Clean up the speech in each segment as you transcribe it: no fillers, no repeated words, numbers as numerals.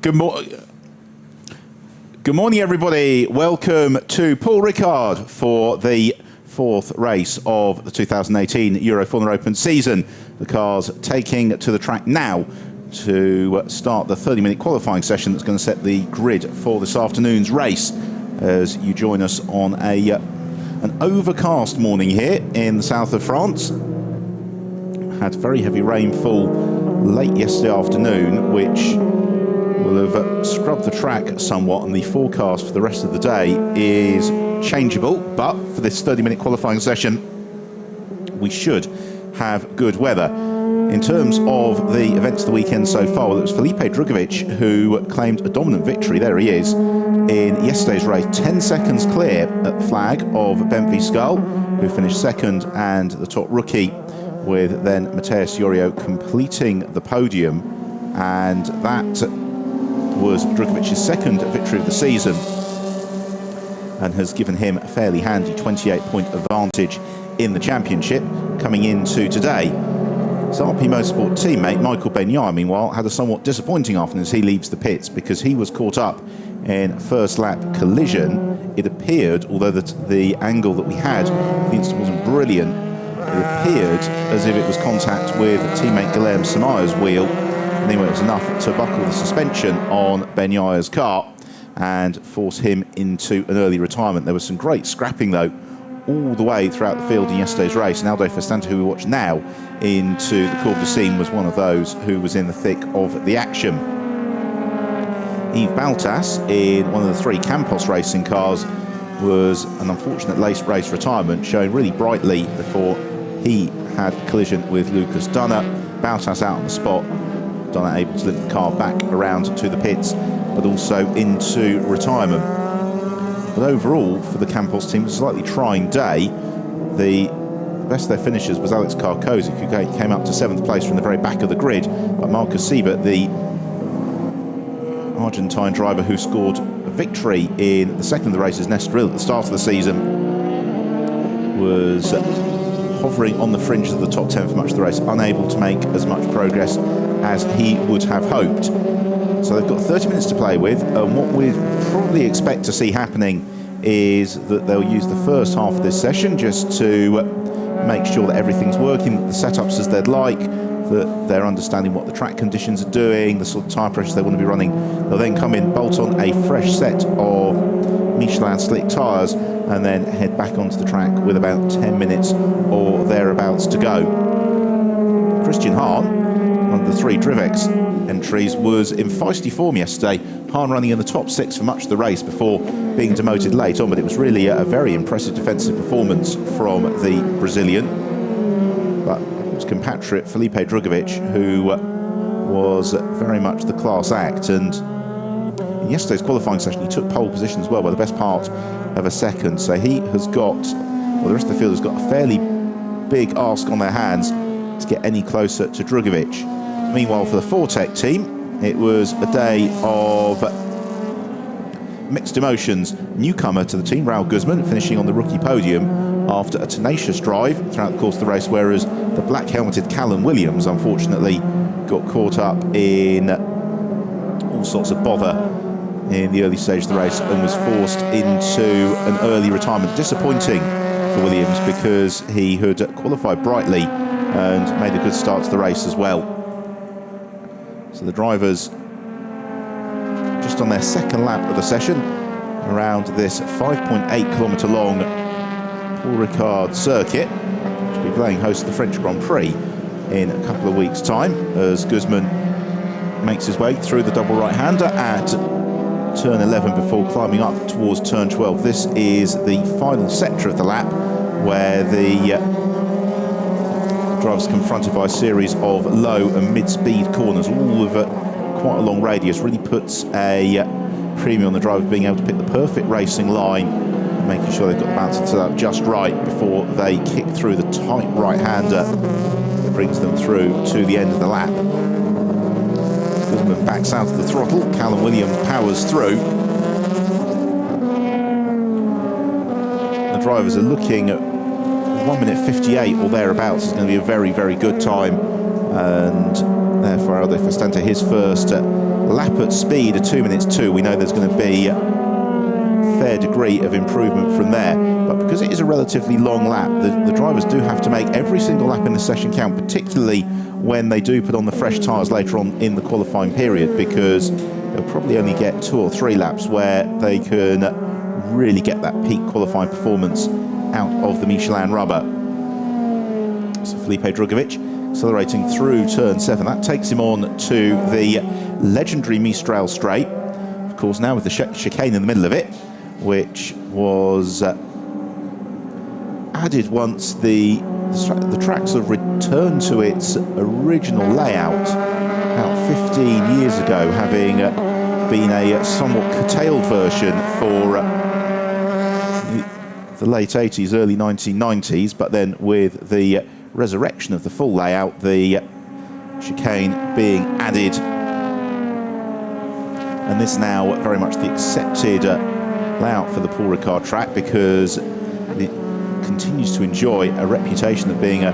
Good morning, everybody. Welcome to Paul Ricard for the fourth race of the 2018 Euroformula Open season. The cars taking to the track now to start the 30-minute qualifying session that's going to set the grid for this afternoon's race as you join us on an overcast morning here in the south of France. Had very heavy rainfall late yesterday afternoon, which will have scrubbed the track somewhat, and the forecast for the rest of the day is changeable, but for this 30-minute qualifying session we should have good weather. In terms of the events of the weekend so far, well, it was Felipe Drugovich who claimed a dominant victory, there he is, in yesterday's race, 10 seconds clear at the flag of Bentley Skull, who finished second and the top rookie, with then Mateus Yorio completing the podium, and that was Drugovich's second victory of the season and has given him a fairly handy 28-point advantage in the championship coming into today. His RP Motorsport teammate Michael Benyai, meanwhile, had a somewhat disappointing afternoon as he leaves the pits because he was caught up in a first lap collision. It appeared, although the angle that we had, the instant wasn't brilliant, it appeared as if it was contact with teammate Guilherme Samaya's wheel. Anyway, it was enough to buckle the suspension on Benyai's car and force him into an early retirement. There was some great scrapping, though, all the way throughout the field in yesterday's race. And Aldo Festante, who we watch now into the Courbe du Cygne, was one of those who was in the thick of the action. Yves Baltas, in one of the three Campos racing cars, was an unfortunate race retirement, showing really brightly before he had a collision with Lucas Dunner. Baltas out on the spot, Dunner able to lift the car back around to the pits, but also into retirement. But overall, for the Campos team, it was a slightly trying day. The best of their finishers was Alex Karkozik, who came up to 7th place from the very back of the grid. But Marcus Siebert, the Argentine driver who scored a victory in the second of the races, Nestoril, at the start of the season, was hovering on the fringes of the top 10 for much of the race, unable to make as much progress as he would have hoped. So they've got 30 minutes to play with, and what we'd probably expect to see happening is that they'll use the first half of this session just to make sure that everything's working, that the setup's as they'd like, that they're understanding what the track conditions are doing, the sort of tyre pressure they want to be running. They'll then come in, bolt on a fresh set of Michelin slick tyres, and then head back onto the track with about 10 minutes or thereabouts to go. Christian Hahn, one of the three Drivex entries, was in feisty form yesterday. Hahn running in the top 6 for much of the race before being demoted late on, but it was really a very impressive defensive performance from the Brazilian. But it was compatriot Felipe Drugovich who was very much the class act, and in yesterday's qualifying session he took pole position as well by the best part of a second. So he has got, well, the rest of the field has got a fairly big ask on their hands to get any closer to Drugovich. Meanwhile, for the Fortec team, it was a day of mixed emotions. Newcomer to the team, Raul Guzman, finishing on the rookie podium after a tenacious drive throughout the course of the race, whereas the black-helmeted Callum Williams, unfortunately, got caught up in all sorts of bother in the early stage of the race and was forced into an early retirement. Disappointing for Williams because he had qualified brightly and made a good start to the race as well. So the drivers just on their second lap of the session around this 5.8 kilometre long Paul Ricard circuit, which will be playing host to the French Grand Prix in a couple of weeks' time, as Guzman makes his way through the double right-hander at turn 11 before climbing up towards turn 12. This is the final sector of the lap where the drivers confronted by a series of low and mid-speed corners, all of quite a long radius. Really puts a premium on the drivers being able to pick the perfect racing line, making sure they've got the balance set up just right before they kick through the tight right-hander that brings them through to the end of the lap. Guzman backs out of the throttle, Callum Williams powers through. The drivers are looking at 1 minute 58 or thereabouts. Is going to be a very, very good time, and therefore Aldo Festante, his first lap at speed of 2 minutes 2, we know there's going to be a fair degree of improvement from there. But because it is a relatively long lap, the drivers do have to make every single lap in the session count, particularly when they do put on the fresh tyres later on in the qualifying period, because they'll probably only get 2 or 3 laps where they can really get that peak qualifying performance out of the Michelin rubber. So Felipe Drugovich accelerating through turn 7. That takes him on to the legendary Mistral straight. Of course, now with the chicane in the middle of it, which was added once the track sort of returned to its original layout about 15 years ago, having been a somewhat curtailed version for the late 80s, early 1990s, but then with the resurrection of the full layout, the chicane being added, and this now very much the accepted layout for the Paul Ricard track, because it continues to enjoy a reputation of being a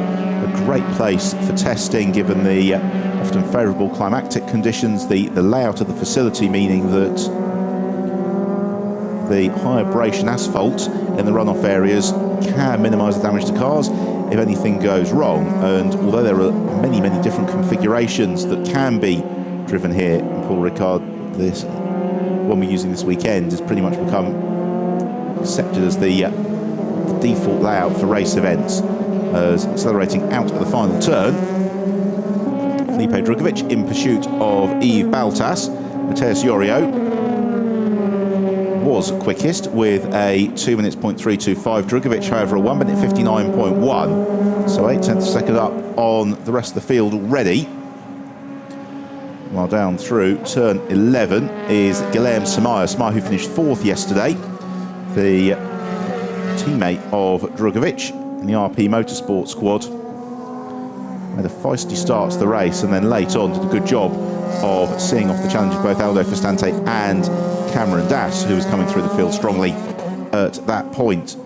great place for testing, given the often favourable climatic conditions, the layout of the facility, meaning that the high abrasion asphalt in the runoff areas can minimise the damage to cars if anything goes wrong. And although there are many different configurations that can be driven here in Paul Ricard, this one we're using this weekend has pretty much become accepted as the default layout for race events. As accelerating out of the final turn, Felipe Drugovich in pursuit of Yves Baltas. Mateus Yorio was quickest with a 2 minutes 0.325. Drugovich, however, a 1 minute 59.1, so 8/10 of a second up on the rest of the field already. While down through turn 11 is Guilherme Samaia, who finished 4th yesterday, the teammate of Drugovich in the RP Motorsport squad. Made a feisty start to the race, and then late on did a good job of seeing off the challenge of both Aldo Festante and Cameron Das, who was coming through the field strongly at that point.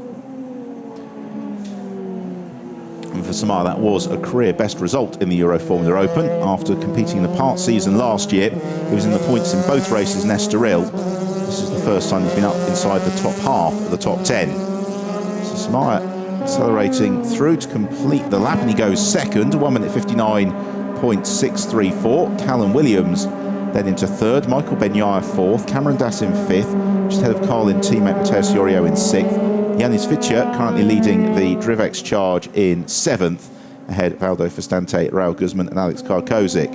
And for Samaia, that was a career best result in the Euroformula Open. After competing in the part season last year, he was in the points in both races in Estoril. This is the first time he's been up inside the top half of the top 10. So Samaia accelerating through to complete the lap, and he goes second, 1 minute 59.634. Callum Williams then into third, Michael Benyaya 4th, Cameron Das in 5th, just ahead of Carlin teammate Mateus Yorio in 6th. Yanis Fitcher currently leading the Drivex charge in 7th, ahead of Aldo Festante, Raul Guzman and Alex Karkozic.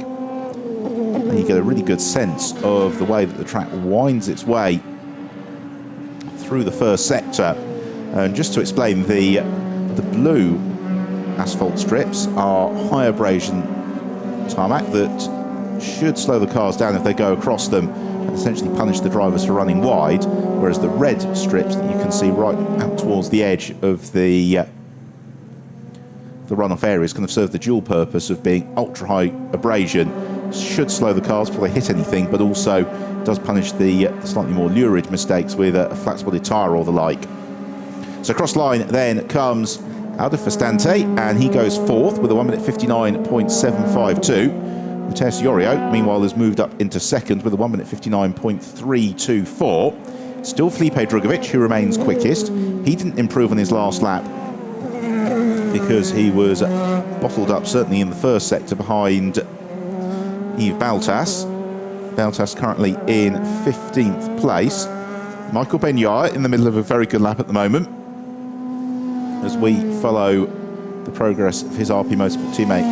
And you get a really good sense of the way that the track winds its way through the first sector. And just to explain, the blue asphalt strips are high abrasion tarmac that should slow the cars down if they go across them and essentially punish the drivers for running wide, whereas the red strips that you can see right out towards the edge of the runoff areas kind of serve the dual purpose of being ultra high abrasion, should slow the cars before they hit anything, but also does punish the slightly more lurid mistakes with a flat spotted tyre or the like. So cross line then comes Aldo Festante, and he goes 4th with a 1 minute 59.752. Mateus Yorio, meanwhile, has moved up into 2nd with a 1 minute 59.324. Still Felipe Drugovich, who remains quickest. He didn't improve on his last lap because he was bottled up, certainly in the first sector, behind Yves Baltas. Baltas currently in 15th place. Michael Benyaya in the middle of a very good lap at the moment, as we follow the progress of his RP Motorsport teammate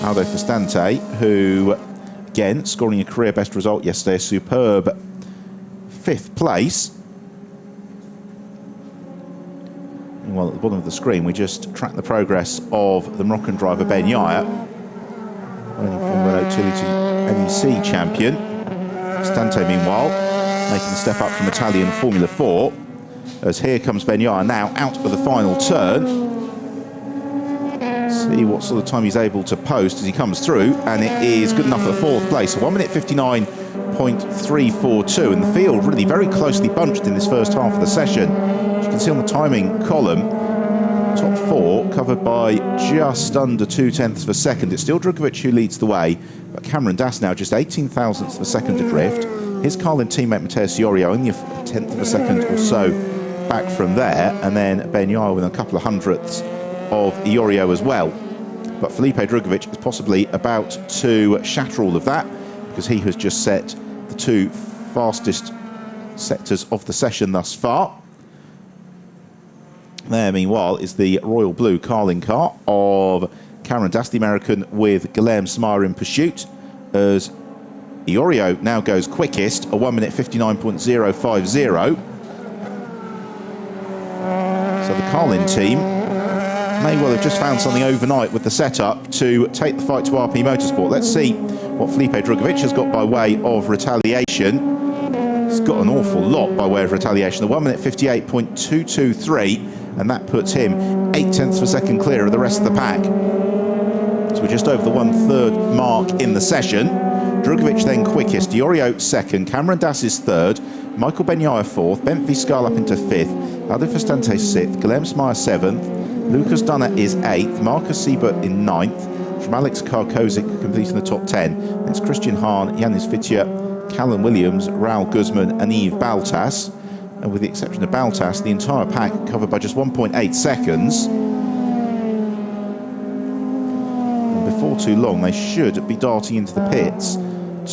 Aldo Festante, who again scoring a career best result yesterday, a superb 5th place. Meanwhile, at the bottom of the screen, we just track the progress of the Moroccan driver Benyaya, reigning Formula Utility NEC champion. Festante, meanwhile, making the step up from Italian Formula 4. As here comes Benyaya now out of the final turn. See what sort of time he's able to post as he comes through, and it is good enough for 4th place. 1 minute 59.342, and the field really very closely bunched in this first half of the session. As you can see on the timing column, Top four covered by just under 0.2 of a second. It's still Drugovic who leads the way, but Cameron Dass now just 18 thousandths of a second adrift. His Carlin teammate Matheus Iorio only a tenth of a second or so back from there, and then Ben Yar with a couple of hundredths of Iorio as well. But Felipe Drugovic is possibly about to shatter all of that, because he has just set the two fastest sectors of the session thus far. There, meanwhile, is the royal blue Carlin car of Cameron Dass, the American, with Guilherme Smaia in pursuit, as Iorio now goes quickest, a 1 minute 59.050. So the Carlin team may well have just found something overnight with the setup to take the fight to RP Motorsport. Let's see what Felipe Drugovic has got by way of retaliation. He's got an awful lot by way of retaliation. The 1 minute 58.223, and that puts him 0.8 of a second clear of the rest of the pack. So we're just over the 1/3 mark in the session. Drugovic then quickest, Iorio second, Cameron Dass is third, Michael Benyaya fourth, Bent Viscal up into fifth, Aldo Festante sixth, Guilherme Smaia seventh, Lucas Dunner is eighth, Marcus Siebert in ninth, from Alex Karkozik completing the top 10. It's Christian Hahn, Yanis Fitja, Callum Williams, Raul Guzman and Yves Baltas. And with the exception of Baltas, the entire pack covered by just 1.8 seconds. And before too long, they should be darting into the pits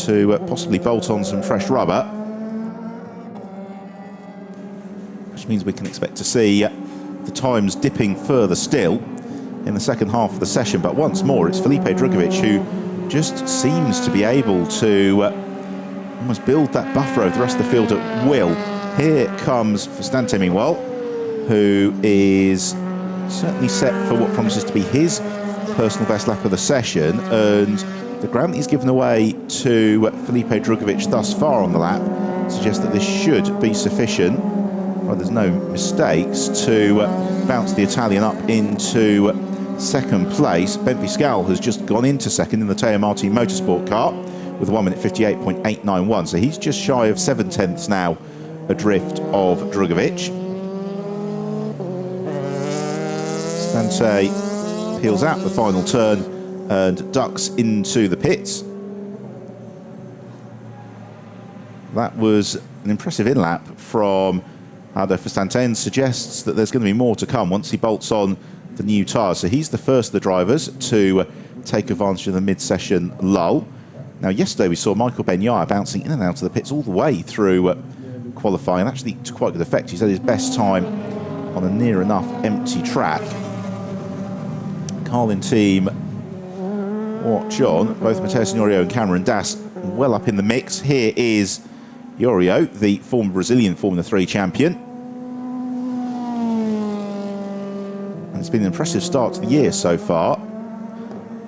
to possibly bolt on some fresh rubber, which means we can expect to see the times dipping further still in the second half of the session. But once more, it's Felipe Drugovic who just seems to be able to almost build that buffer over the rest of the field at will. Here comes Festante, meanwhile, who is certainly set for what promises to be his personal best lap of the session, and the ground that he's given away to Felipe Drugovic thus far on the lap suggests that this should be sufficient, well, there's no mistakes, to bounce the Italian up into second place. Bent Viscal has just gone into second in the Teo Martin Motorsport car with a 1 minute 58.891, so he's just shy of 7/10 now adrift of Drugovic. Stante peels out the final turn and ducks into the pits. That was an impressive in-lap from Aldo Festante and suggests that there's going to be more to come once he bolts on the new tyres. So he's the first of the drivers to take advantage of the mid-session lull. Now, yesterday we saw Michael Benyaya bouncing in and out of the pits all the way through qualifying, actually to quite good effect. He's had his best time on a near enough empty track. Carlin team watch on, both Matheus Iorio and Cameron Dass well up in the mix. Here is Iorio, the former Brazilian Formula 3 champion. And it's been an impressive start to the year so far,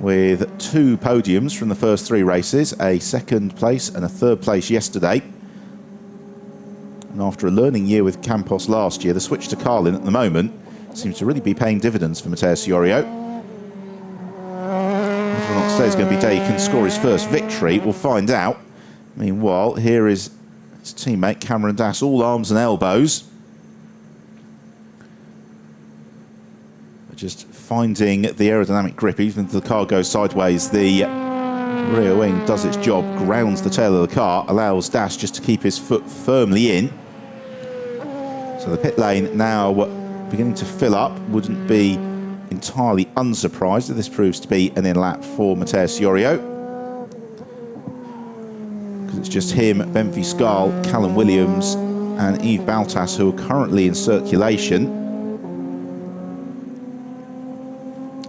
with 2 podiums from the first 3 races, a second place and a third place yesterday. And after a learning year with Campos last year, the switch to Carlin at the moment seems to really be paying dividends for Matheus Iorio. Whether or not today's going to be the day he can score his first victory, we'll find out. Meanwhile, here is his teammate Cameron Dass, all arms and elbows. Just finding the aerodynamic grip, even if the car goes sideways, the rear wing does its job, grounds the tail of the car, allows Dass just to keep his foot firmly in. So the pit lane now beginning to fill up. Wouldn't be entirely unsurprised if this proves to be an in-lap for Matheus Iorio, because it's just him, Bent Viscal, Callum Williams and Yves Baltas who are currently in circulation.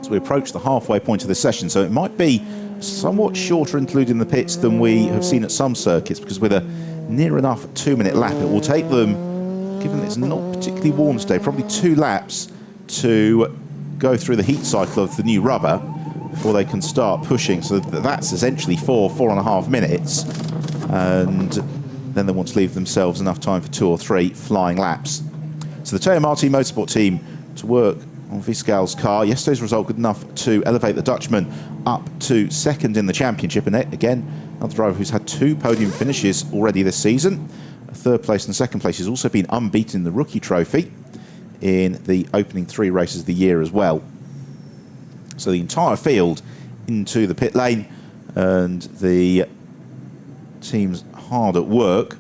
We approach the halfway point of the session, so it might be somewhat shorter interlude in the pits than we have seen at some circuits, because with a near enough 2-minute lap, it will take them, given it's not particularly warm today, probably 2 laps to go through the heat cycle of the new rubber before they can start pushing. So that's essentially 4.5 minutes, and then they want to leave themselves enough time for 2 or 3 flying laps. So the Teo Martin Motorsport team to work on Viscal's car. Yesterday's result good enough to elevate the Dutchman up to second in the championship, and again, another driver who's had 2 podium finishes already this season. A third place and second place. He's also been unbeaten in the rookie trophy. in the opening 3 races of the year as well. So the entire field into the pit lane, and the team's hard at work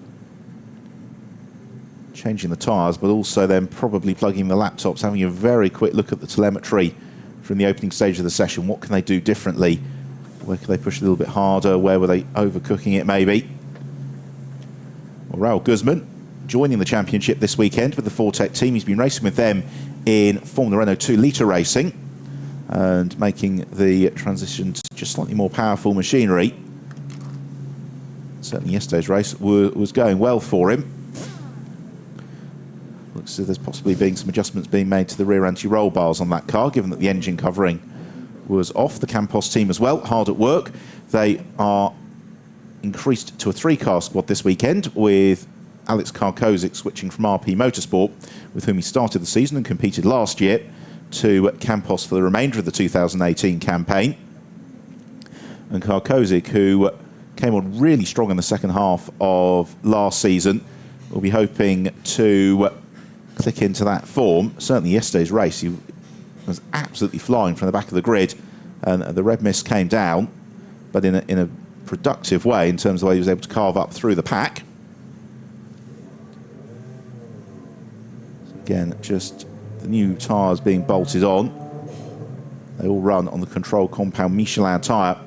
changing the tyres, but also then probably plugging the laptops, having a very quick look at the telemetry from the opening stage of the session. What can they do differently? Where can they push a little bit harder? Where were they overcooking it maybe? Well, Raul Guzman joining the championship this weekend with the Fortec team. He's been racing with them in Formula Renault 2 litre racing and making the transition to just slightly more powerful machinery. Certainly yesterday's race was going well for him. Looks as if there's possibly being some adjustments being made to the rear anti-roll bars on that car, given that the engine covering was off. The Campos team as well, hard at work. They are increased to a 3-car squad this weekend, with Alex Karkozic switching from RP Motorsport, with whom he started the season and competed last year, to Campos for the remainder of the 2018 campaign. And Karkozic, who came on really strong in the second half of last season, will be hoping to click into that form. Certainly yesterday's race, he was absolutely flying from the back of the grid, and the red mist came down, but in a productive way in terms of the way he was able to carve up through the pack. Again, just the new tyres being bolted on. They all run on the control compound Michelin tyre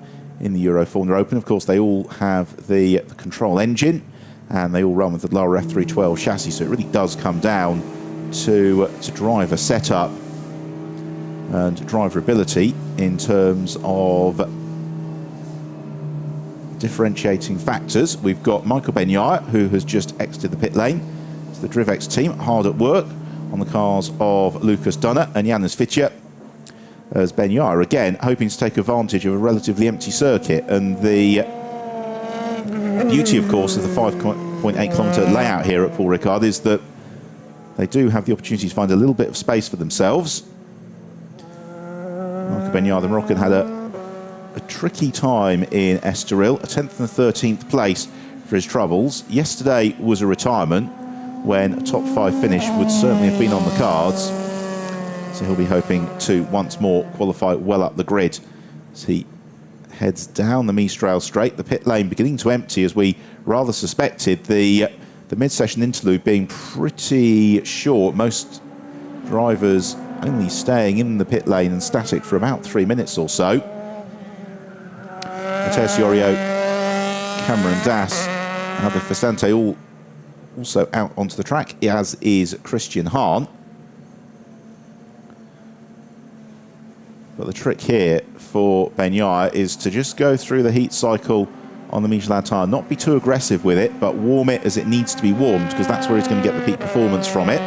in the Euroformula Open. Of course, they all have the control engine, and they all run with the Lara F312 chassis, so it really does come down to driver setup and driver ability in terms of differentiating factors. We've got Michael Benyaya, who has just exited the pit lane. It's the Drivex team, hard at work on the cars of Lucas Dunner and Janis Fitcher, as Benyaya again hoping to take advantage of a relatively empty circuit. And the beauty, of course, of the 5.8 kilometre layout here at Paul Ricard is that they do have the opportunity to find a little bit of space for themselves. Michael Benyaya, the Moroccan, had a tricky time in Estoril, a 10th and a 13th place for his troubles. Yesterday was a retirement, when a top 5 finish would certainly have been on the cards. So he'll be hoping to once more qualify well up the grid as he heads down the Mistral straight. The pit lane beginning to empty, as we rather suspected. The mid-session interlude being pretty short. Most drivers only staying in the pit lane and static for about 3 minutes or so. Matthias Yorio, Cameron Das, and Javier Festante all also out onto the track, as is Christian Hahn. But the trick here for Benyaya is to just go through the heat cycle on the Michelin tyre, not be too aggressive with it, but warm it as it needs to be warmed, because that's where he's going to get the peak performance from it.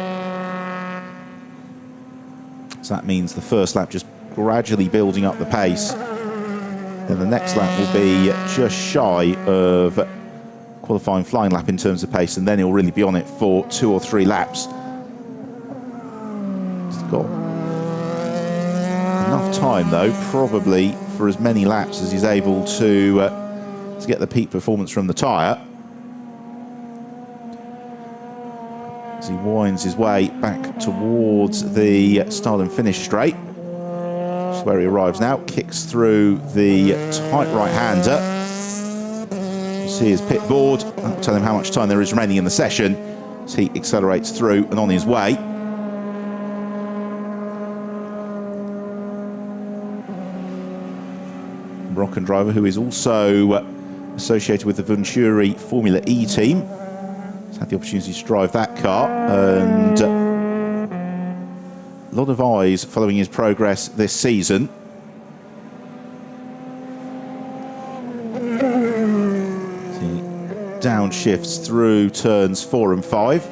So that means the first lap just gradually building up the pace. Then the next lap will be just shy of qualifying flying lap in terms of pace, and then he'll really be on it for 2 or 3 laps. He's got enough time, though, probably for as many laps as he's able to get the peak performance from the tyre. As he winds his way back towards the start and finish straight, which is where he arrives now, kicks through the tight right-hander. You see his pit board, that'll tell him how much time there is remaining in the session, as he accelerates through and on his way. Moroccan driver who is also associated with the Venturi Formula E team. He's had the opportunity to drive that car, and a lot of eyes following his progress this season. He downshifts through turns 4 and 5.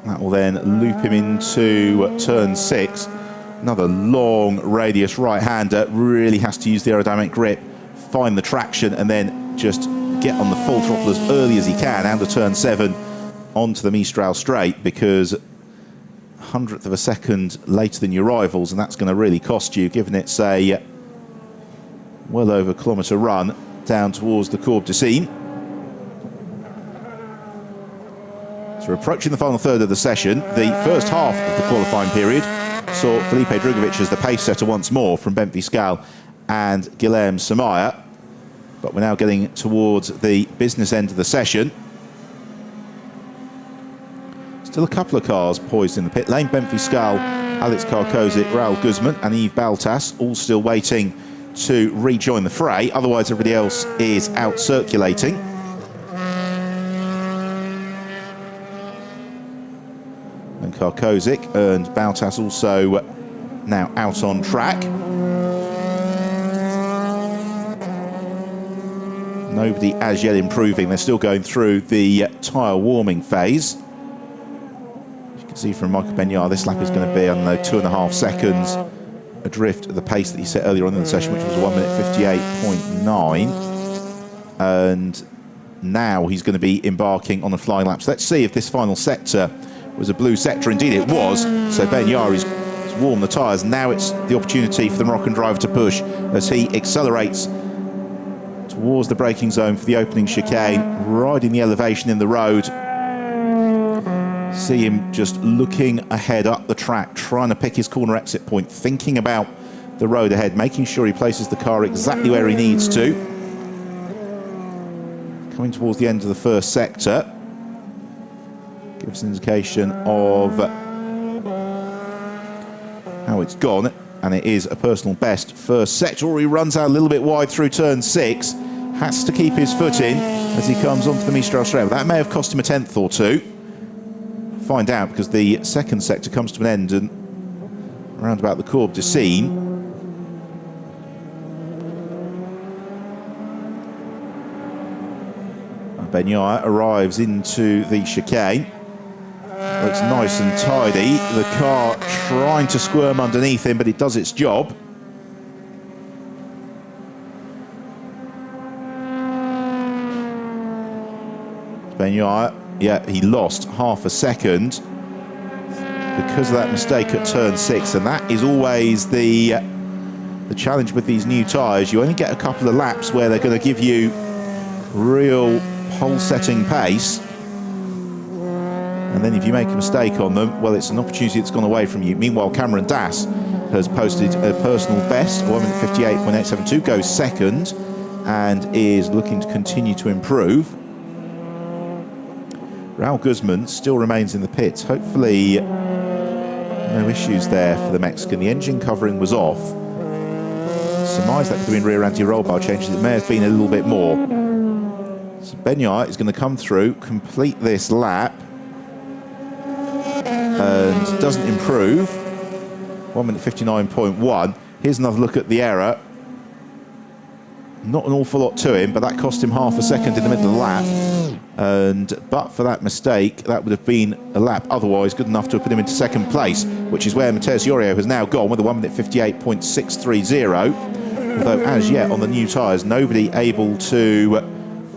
That will then loop him into turn 6. Another long radius right-hander, really has to use the aerodynamic grip, find the traction, and then just get on the full throttle as early as he can out of turn 7 onto the Mistral straight, because 100th of a second later than your rivals, and that's going to really cost you, given it's a well over kilometre run down towards the Courbe du Cygne. So we're approaching the final third of the session. The first half of the qualifying period saw Felipe Drugovich as the pace setter once more from Bentley Scal and Guilherme Samaya. But we're now getting towards the business end of the session. Still a couple of cars poised in the pit lane. Bentley Scal, Alex Karkozic, Raul Guzman and Yves Baltas all still waiting to rejoin the fray. Otherwise, everybody else is out circulating. And Karkozic and Baltas also now out on track. Nobody as yet improving. They're still going through the tyre warming phase. As you can see from Michael Benyard, this lap is going to be, I don't know, 2.5 seconds adrift at the pace that he set earlier on in the session, which was 1 minute 58.9. And now he's going to be embarking on a flying lap. So let's see if this final sector was a blue sector. Indeed it was. So Benyard has warmed the tyres. Now it's the opportunity for the Moroccan driver to push as he accelerates towards the braking zone for the opening chicane, riding the elevation in the road. See him just looking ahead up the track, trying to pick his corner exit point, thinking about the road ahead, making sure he places the car exactly where he needs to. Coming towards the end of the first sector. Gives an indication of how it's gone. And it is a personal best first sector. He runs out a little bit wide through turn 6. Has to keep his foot in as he comes onto the Mistral Straight. That may have cost him a tenth or two. Find out, because the second sector comes to an end and around about the Courbe de Seine. Benyard arrives into the chicane. Looks nice and tidy. The car trying to squirm underneath him, but it does its job. Benyard, yeah, he lost half a second because of that mistake at turn 6, and that is always the challenge with these new tyres. You only get a couple of laps where they're going to give you real pole-setting pace. And then if you make a mistake on them, well, it's an opportunity that's gone away from you. Meanwhile, Cameron Dass has posted a personal best, 1 minute 58.872, goes second and is looking to continue to improve. Raul Guzman still remains in the pits. Hopefully no issues there for the Mexican. The engine covering was off. Surmise that could have been rear anti-roll bar changes. It may have been a little bit more. So Benyard is going to come through, complete this lap, and doesn't improve. 1 minute 59.1. Here's another look at the error. Not an awful lot to him, but that cost him half a second in the middle of the lap. And but for that mistake, that would have been a lap otherwise good enough to have put him into second place, which is where Matheus Yorio has now gone with a 1 minute 58.630. Although as yet on the new tyres, nobody able to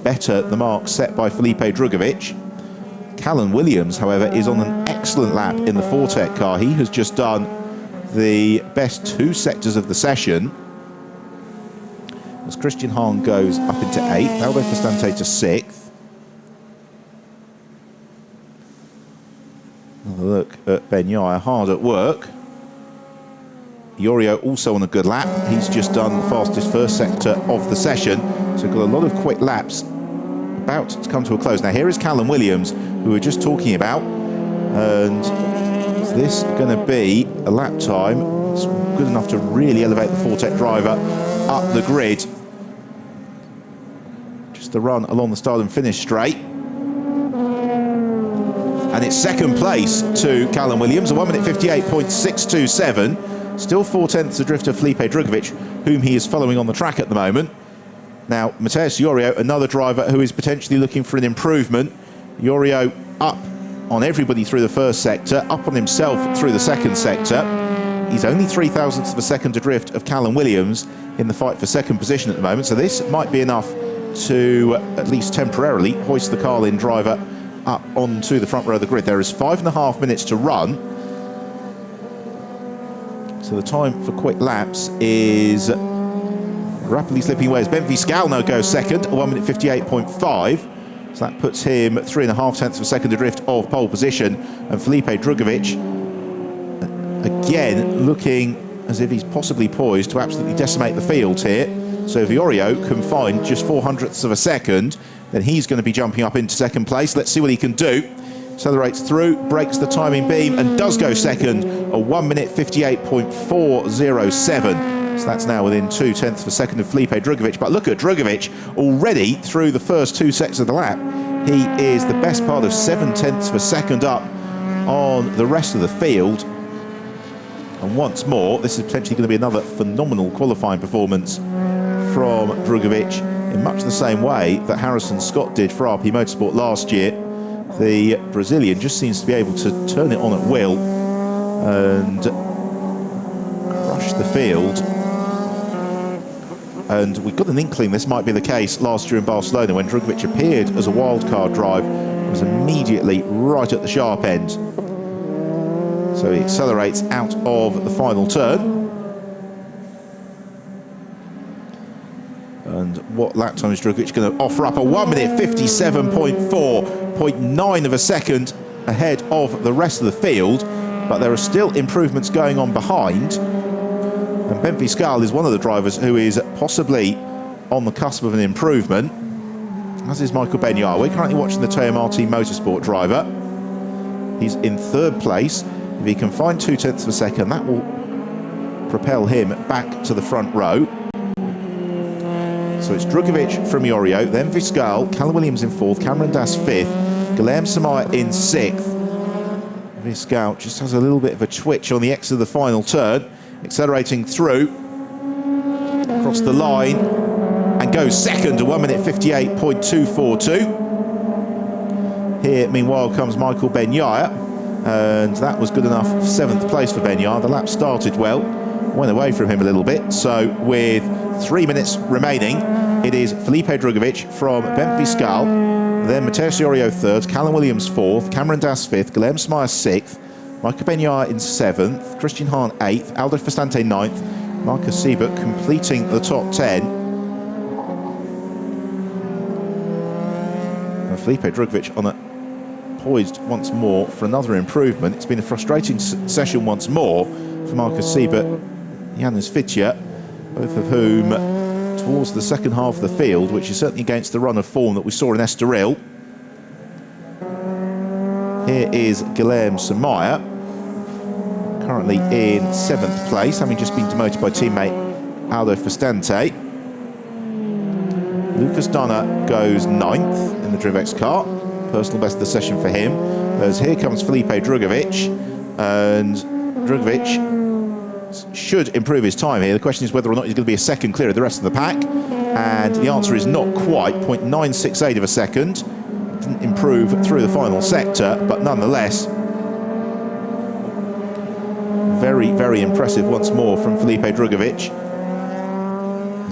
better the mark set by Felipe Drugovich. Callan Williams, however, is on an excellent lap in the Fortec car. He has just done the best 2 sectors of the session. As Christian Hahn goes up into 8th, Aldo Festante to 6th. Another look at Benyard, hard at work. Yorio also on a good lap. He's just done the fastest first sector of the session. So got a lot of quick laps about to come to a close. Now here is Callan Williams, who we were just talking about. And is this going to be a lap time that's good enough to really elevate the Fortec driver up the grid? Just the run along the start and finish straight. And it's second place to Callan Williams, a 1 minute 58.627. Still 4/10 adrift of Felipe Drugovich, whom he is following on the track at the moment. Now, Matheus Yorio, another driver who is potentially looking for an improvement. Yorio up on everybody through the first sector, up on himself through the second sector. He's only 0.003 of a second adrift of Callan Williams in the fight for second position at the moment. So this might be enough to, at least temporarily, hoist the Carlin driver up onto the front row of the grid. There is 5.5 minutes to run. So the time for quick laps is rapidly slipping away as Bentley Scal now goes second, 1 minute 58.5. So that puts him 3.5 tenths of a second adrift of pole position. And Felipe Drugovich, again, looking as if he's possibly poised to absolutely decimate the field here. So if Iorio can find just 400ths of a second, then he's going to be jumping up into second place. Let's see what he can do. Accelerates through, breaks the timing beam, and does go second, a 1 minute 58.407. So that's now within 2 tenths of a second of Felipe Drugovich. But look at Drugovich already through the first 2 seconds of the lap. He is the best part of 7 tenths of a second up on the rest of the field. And once more, this is potentially going to be another phenomenal qualifying performance from Drugovich in much the same way that Harrison Scott did for RP Motorsport last year. The Brazilian just seems to be able to turn it on at will and crush the field. And we got an inkling this might be the case last year in Barcelona when Drugovich appeared as a wildcard drive. It was immediately right at the sharp end. So he accelerates out of the final turn. And what lap time is Drugovich going to offer up? A 1 minute 57.4.9 of a second ahead of the rest of the field. But there are still improvements going on behind. And Ben Fiscal is one of the drivers who is possibly on the cusp of an improvement, as is Michael Benyar. We're currently watching the Teo Martin Motorsport driver. He's in 3rd place. If he can find 2 tenths of a second, that will propel him back to the front row. So it's Drugovich from Iorio, then Fiscal, Callum Williams in 4th, Cameron Das 5th, Guilherme Samaya in 6th. Fiscal just has a little bit of a twitch on the exit of the final turn, accelerating through, across the line, and goes second, a 1 minute 58.242. Here, meanwhile, comes Michael Benyar, and that was good enough for 7th place for Benyar. The lap started well, went away from him a little bit. So with 3 minutes remaining, it is Felipe Drugovich from Ben Fiscal, then Mateus Iorio 3rd, Callum Williams 4th, Cameron Das 5th, Guilherme Samaya 6th, Michael Benyar in 7th, Christian Hahn 8th, Aldo Festante 9th, Marcus Siebert completing the top 10. And Felipe Drugovich on a poised once more for another improvement. It's been a frustrating session once more for Marcus Siebert, Janis Fitja, both of whom towards the second half of the field, which is certainly against the run of form that we saw in Estoril. Here is Guilherme Samaya, currently in 7th place, having just been demoted by teammate Aldo Festante. Lucas Dunner goes 9th in the Drivex car. Personal best of the session for him. As here comes Felipe Drugovich, and Drugovich should improve his time here. The question is whether or not he's going to be a second clear of the rest of the pack, and the answer is not quite. 0.968 of a second. Didn't improve through the final sector, but nonetheless very, very impressive once more from Felipe Drugovich.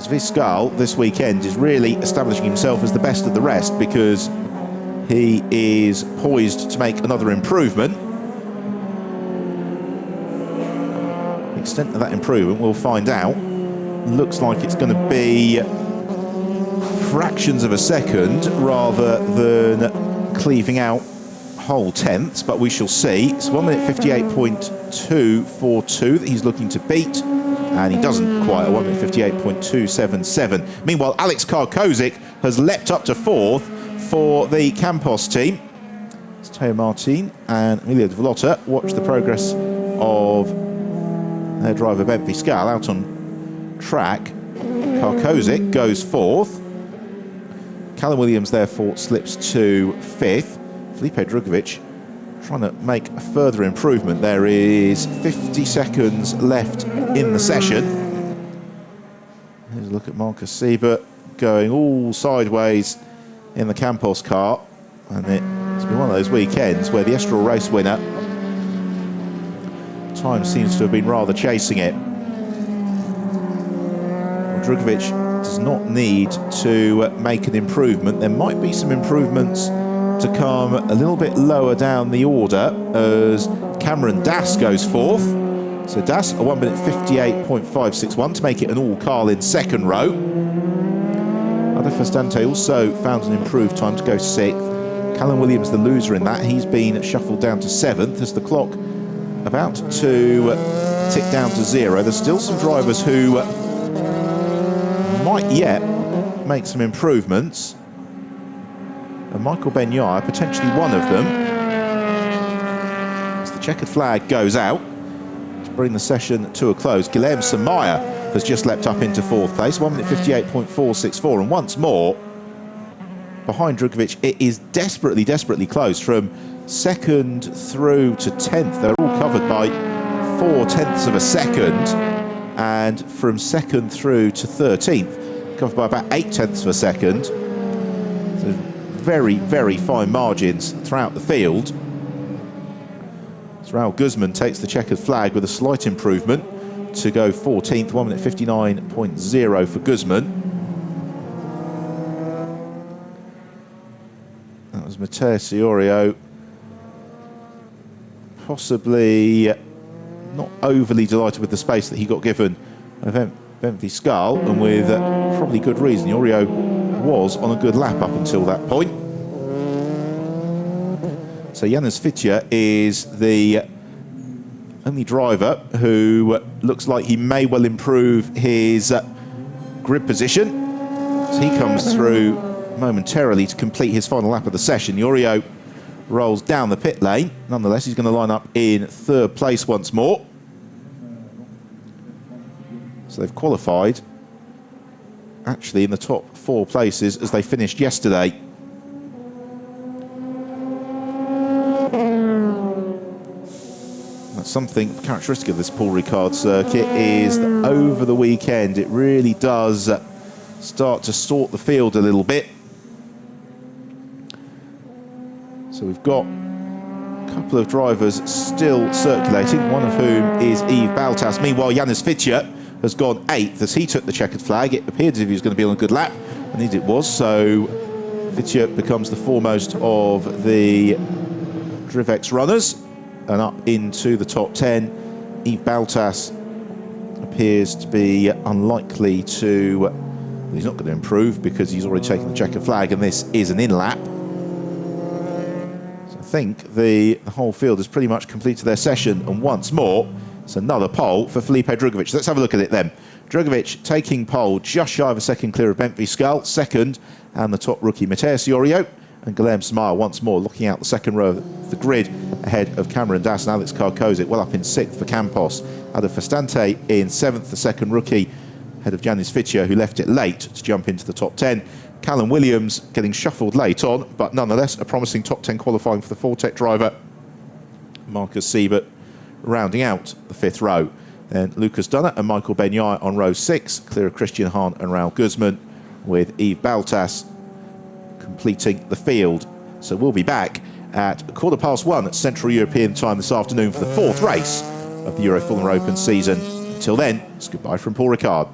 Fiscal this weekend is really establishing himself as the best of the rest, because he is poised to make another improvement. The extent of that improvement we'll find out. Looks like it's going to be fractions of a second rather than cleaving out whole tenths, but we shall see. It's 1 minute 58.242 that he's looking to beat, and he doesn't quite, a 1 minute 58.277. Meanwhile, Alex Karkozik has leapt up to 4th for the Campos team. It's Teo Martin and Emilio de Vallota. Watch the progress of their driver Ben Fiscal out on track. Karkozik goes 4th. Callum Williams therefore slips to 5th. Felipe Drugovich trying to make a further improvement. There is 50 seconds left in the session. Here's a look at Marcus Siebert going all sideways in the Campos car, and it's been one of those weekends where the Estoril race winner time seems to have been rather chasing it. Well, Drugovich does not need to make an improvement. There might be some improvements to come a little bit lower down the order as Cameron Das goes 4th. So Das, a 1 minute 58.561 to make it an all Carlin second row. Fastante also found an improved time to go 6th. Callum Williams, the loser in that, he's been shuffled down to 7th as the clock about to tick down to 0. There's still some drivers who might yet make some improvements. And Michael Benyai, potentially one of them. As the checkered flag goes out to bring the session to a close. Guilherme Samaya has just leapt up into 4th place, 1 minute 58.464, and once more, behind Drugovic, it is desperately, desperately close from 2nd through to 10th. They're all covered by 0.4 of a second, and from 2nd through to 13th, covered by about 0.8 of a second. So very, very fine margins throughout the field. So Raul Guzman takes the checkered flag with a slight improvement to go 14th, 1 minute 59.0 for Guzman. That was Matteo Siorio, possibly not overly delighted with the space that he got given of Bentley Scarl, and with probably good reason. Iorio was on a good lap up until that point. So Janis Fitja is the only driver who looks like he may well improve his grid position. So he comes through momentarily to complete his final lap of the session. Iorio rolls down the pit lane. Nonetheless, he's going to line up in 3rd place once more. So they've qualified actually in the top 4 places as they finished yesterday. That's something characteristic of this Paul Ricard circuit, is that over the weekend it really does start to sort the field a little bit. So we've got a couple of drivers still circulating, one of whom is Yves Baltas. Meanwhile, Janis Fitja has gone 8th as he took the checkered flag. It appeared as if he was going to be on a good lap, and indeed it was. So Fitja becomes the foremost of the Drivex runners and up into the top 10. Yves Baltas appears to be unlikely to... he's not going to improve because he's already taken the checkered flag, and this is an in-lap. So I think the whole field has pretty much completed their session, and once more, it's another pole for Felipe Drugovic. Let's have a look at it then. Drugovic taking pole just shy of a second clear of Bentley Scarl, 2nd, and the top rookie Matteo Siorio, and Guilherme Samaya once more looking out the 2nd row of the grid ahead of Cameron Das and Alex Karkozic, well up in 6th for Campos. Ada Fastante in 7th, the 2nd rookie, ahead of Janis Fitja, who left it late to jump into the top 10. Callum Williams getting shuffled late on, but nonetheless a promising top 10 qualifying for the Fortec driver. Marcus Siebert rounding out the 5th row. Then Lucas Dunner and Michael Benyai on row 6, clear of Christian Hahn and Raul Guzman, with Yves Baltas completing the field. So we'll be back at 1:15 at Central European time this afternoon for the 4th race of the Euroformula Open season. Until then, it's goodbye from Paul Ricard.